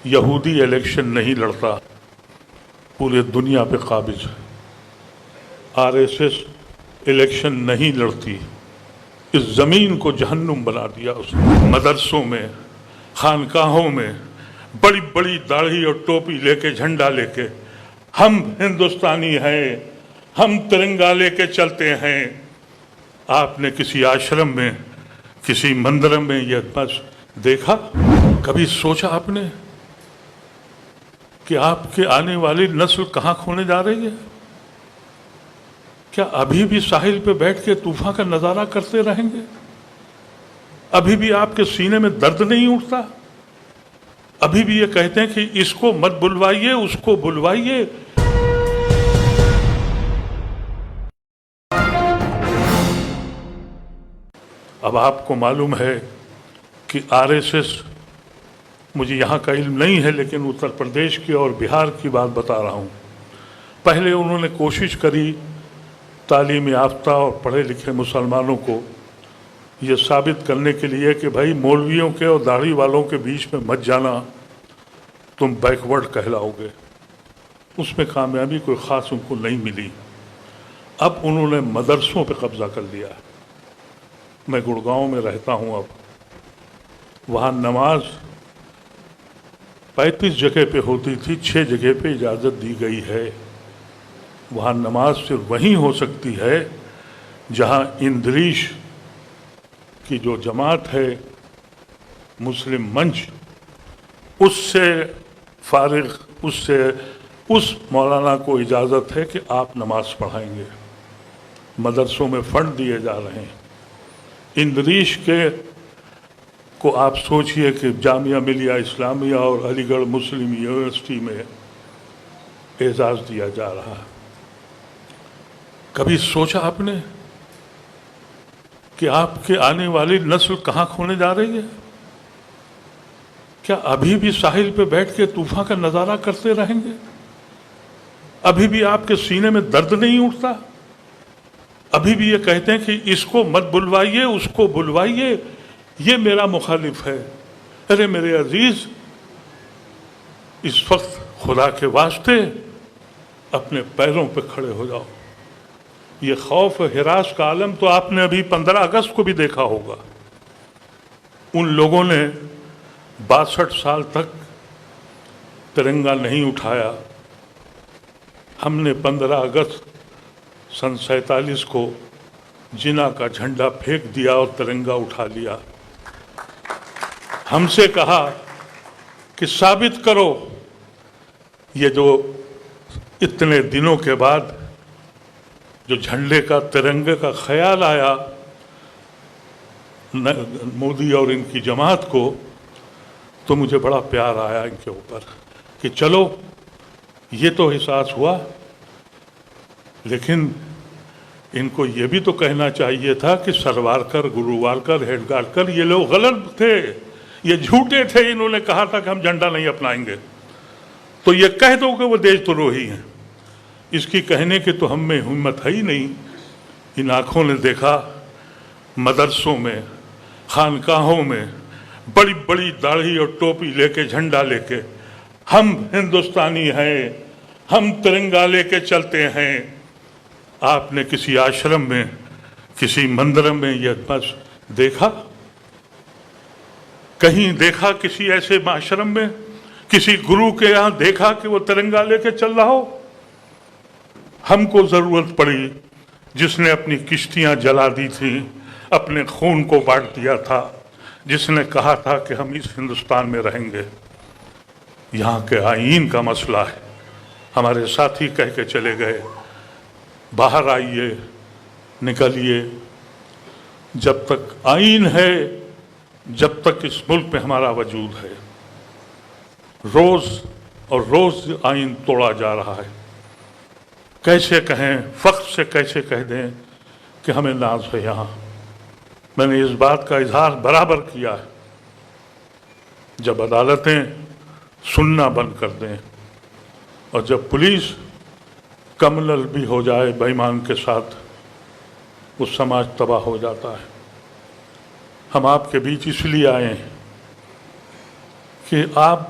یہودی الیکشن نہیں لڑتا، پورے دنیا پہ قابض ہے۔ RSS الیکشن نہیں لڑتی، اس زمین کو جہنم بنا دیا اس نے۔ مدرسوں میں، خانقاہوں میں بڑی بڑی داڑھی اور ٹوپی لے کے، جھنڈا لے کے، ہم ہندوستانی ہیں، ہم ترنگا لے کے چلتے ہیں۔ آپ نے کسی آشرم میں، کسی مندر میں یہ بس دیکھا؟ کبھی سوچا آپ نے کہ آپ کے آنے والی نسل کہاں کھونے جا رہی ہے؟ کیا ابھی بھی ساحل پہ بیٹھ کے طوفان کا نظارہ کرتے رہیں گے؟ ابھی بھی آپ کے سینے میں درد نہیں اٹھتا؟ ابھی بھی یہ کہتے ہیں کہ اس کو مت بلوائیے، اس کو بلوائیے۔ اب آپ کو معلوم ہے کہ RSS، مجھے یہاں کا علم نہیں ہے لیکن اتر پردیش کی اور بہار کی بات بتا رہا ہوں، پہلے انہوں نے کوشش کری تعلیم یافتہ اور پڑھے لکھے مسلمانوں کو یہ ثابت کرنے کے لیے کہ بھائی مولویوں کے اور داڑھی والوں کے بیچ میں مت جانا، تم بیکورڈ کہلاؤ گے۔ اس میں کامیابی کوئی خاص ان کو نہیں ملی۔ اب انہوں نے مدرسوں پہ قبضہ کر لیا ہے۔ میں گڑگاؤں میں رہتا ہوں، اب وہاں نماز 35 جگہ پہ ہوتی تھی، 6 جگہ پہ اجازت دی گئی ہے۔ وہاں نماز صرف وہیں ہو سکتی ہے جہاں اندریش کی جو جماعت ہے، مسلم منچ، اس سے فارغ، اس مولانا کو اجازت ہے کہ آپ نماز پڑھائیں گے۔ مدرسوں میں فنڈ دیے جا رہے ہیں۔ اندریش کے کو آپ سوچئے کہ جامعہ ملیہ اسلامیہ اور علی گڑھ مسلم یونیورسٹی میں اعزاز دیا جا رہا ہے۔ کبھی سوچا آپ نے کہ آپ کے آنے والی نسل کہاں کھونے جا رہی ہے؟ کیا ابھی بھی ساحل پہ بیٹھ کے طوفان کا نظارہ کرتے رہیں گے؟ ابھی بھی آپ کے سینے میں درد نہیں اٹھتا؟ ابھی بھی یہ کہتے ہیں کہ اس کو مت بلوائیے، اس کو بلوائیے، یہ میرا مخالف ہے۔ ارے میرے عزیز، اس وقت خدا کے واسطے اپنے پیروں پہ کھڑے ہو جاؤ۔ یہ خوف ہراس کا عالم تو آپ نے ابھی 15 اگست کو بھی دیکھا ہوگا۔ ان لوگوں نے 62 سال تک ترنگا نہیں اٹھایا۔ ہم نے 15 اگست سن 47 کو جنا کا جھنڈا پھینک دیا اور ترنگا اٹھا لیا۔ ہم سے کہا کہ ثابت کرو۔ یہ جو اتنے دنوں کے بعد جو جھنڈے کا، ترنگے کا خیال آیا مودی اور ان کی جماعت کو، تو مجھے بڑا پیار آیا ان کے اوپر کہ چلو یہ تو احساس ہوا، لیکن ان کو یہ بھی تو کہنا چاہیے تھا کہ سروارکر، گرووارکر، ہیڈگارکر یہ لوگ غلط تھے، یہ جھوٹے تھے۔ انہوں نے کہا تھا کہ ہم جھنڈا نہیں اپنائیں گے، تو یہ کہہ دو کہ وہ دیش دروہی ہیں۔ اس کی کہنے کی تو ہم میں ہمت ہے ہی نہیں۔ ان آنکھوں نے دیکھا مدرسوں میں، خانقاہوں میں بڑی بڑی داڑھی اور ٹوپی لے کے، جھنڈا لے کے، ہم ہندوستانی ہیں، ہم ترنگا لے کے چلتے ہیں۔ آپ نے کسی آشرم میں، کسی مندر میں یہ بس دیکھا؟ کہیں دیکھا کسی ایسے آشرم میں، کسی گرو کے یہاں دیکھا کہ وہ ترنگا لے کے چل رہا ہو؟ ہم کو ضرورت پڑی، جس نے اپنی کشتیاں جلا دی تھیں، اپنے خون کو بانٹ دیا تھا، جس نے کہا تھا کہ ہم اس ہندوستان میں رہیں گے۔ یہاں کے آئین کا مسئلہ ہے۔ ہمارے ساتھی کہہ کے چلے گئے، باہر آئیے، نکلیے۔ جب تک آئین ہے، جب تک اس ملک میں ہمارا وجود ہے، روز اور روز آئین توڑا جا رہا ہے۔ کیسے کہیں، فخر سے کیسے کہہ دیں کہ ہمیں ناز ہے یہاں؟ میں نے اس بات کا اظہار برابر کیا ہے۔ جب عدالتیں سننا بند کر دیں اور جب پولیس کمنل بھی ہو جائے بے ایمان کے ساتھ، وہ سماج تباہ ہو جاتا ہے۔ ہم آپ کے بیچ اس لیے آئے ہیں کہ آپ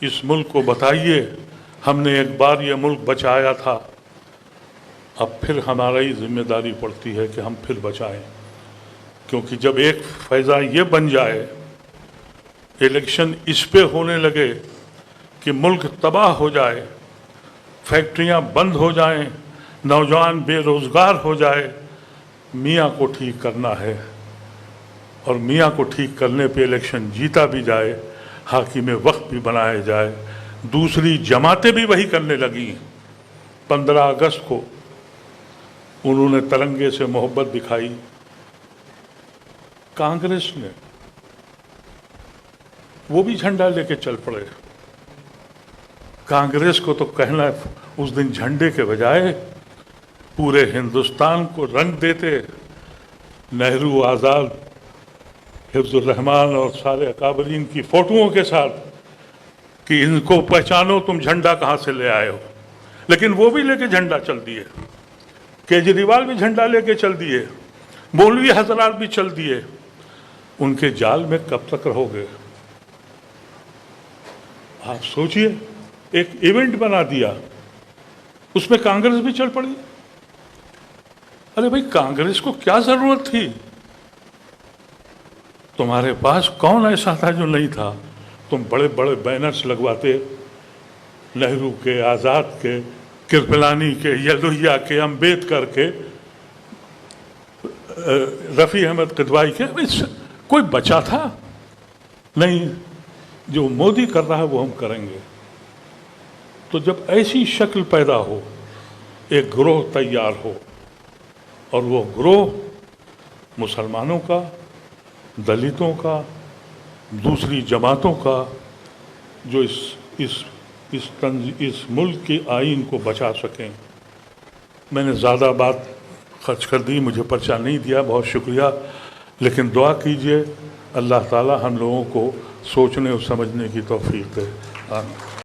اس ملک کو بتائیے ہم نے ایک بار یہ ملک بچایا تھا، اب پھر ہماری ذمہ داری پڑتی ہے کہ ہم پھر بچائیں، کیونکہ جب ایک فیضا یہ بن جائے، الیکشن اس پہ ہونے لگے کہ ملک تباہ ہو جائے، فیکٹریاں بند ہو جائیں، نوجوان بے روزگار ہو جائے، میاں کو ٹھیک کرنا ہے، اور میاں کو ٹھیک کرنے پہ الیکشن جیتا بھی جائے، حاکم وقت بھی بنائے جائے۔ دوسری جماعتیں بھی وہی کرنے لگی۔ 15 اگست کو انہوں نے ترنگے سے محبت دکھائی، کانگریس نے وہ بھی جھنڈا لے کے چل پڑے۔ کانگریس کو تو کہنا ہے اس دن جھنڈے کے بجائے پورے ہندوستان کو رنگ دیتے، نہرو، آزاد، حفظ الرحمان اور سارے اکابرین کی فوٹوؤں کے ساتھ کہ ان کو پہچانو تم جھنڈا کہاں سے لے آئے ہو۔ لیکن وہ بھی لے کے جھنڈا چل دیے، کیجریوال بھی جھنڈا لے کے چل دیے، مولوی حضرات بھی چل دیے۔ ان کے جال میں کب تک رہو گے؟ آپ سوچئے، ایک ایونٹ بنا دیا، اس میں کانگریس بھی چل پڑی۔ ارے بھائی، کانگریس کو کیا ضرورت تھی؟ تمہارے پاس کون ایسا تھا جو نہیں تھا؟ تم بڑے بڑے بینرز لگواتے، نہرو کے، آزاد کے، کرپلانی کے، یدویا کے، امبیدکر کے، رفیع احمد قدوائی کے۔ کوئی بچا تھا؟ نہیں، جو مودی کر رہا ہے وہ ہم کریں گے۔ تو جب ایسی شکل پیدا ہو، ایک گروہ تیار ہو، اور وہ گروہ مسلمانوں کا، دلتوں کا، دوسری جماعتوں کا، جو اس ملک کے آئین کو بچا سکیں۔ میں نے زیادہ بات خرچ کر دی، مجھے پرچہ نہیں دیا، بہت شکریہ، لیکن دعا کیجئے اللہ تعالی ہم لوگوں کو سوچنے اور سمجھنے کی توفیق دے۔ آمین۔